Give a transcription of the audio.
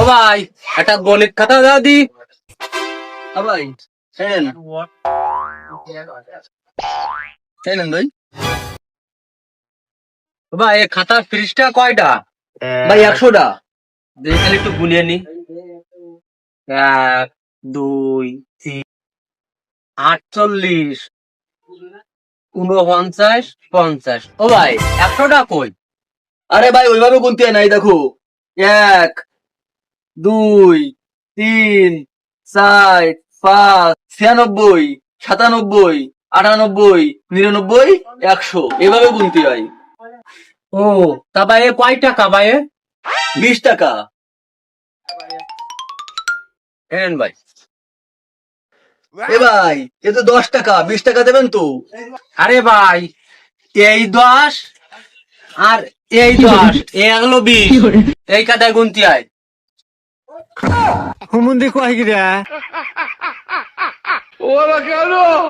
ও ভাই, একটা গণিত খাতা দাও দি। ভাই হেন হেন ভাই। ও ভাই, এই খাতার পৃষ্ঠা কয়টা? ভাই 100টা। দেখি তাহলে একটু গুনিয়ে নি। 1, 2, 3, 48, 49, 50। ও ভাই, 100টা কই? আরে ভাই ওইভাবে গুনতে হয় নাই, দেখো 1, 2, 3, 4, 5, 96, 97, 98, 99, 100 এভাবে গুনতে হয়। ও, তা ভাই এ কয় টাকা ভাই? 20 টাকা। এনেন ভাই। ভাই এ তো 10 টাকা, 20 টাকা দেবেন তো। আরে ভাই, এই 10 আর এই 10, এগুলো 20। এই কাদায় গুনতি হয়। হুমুন্দি কয় গিরা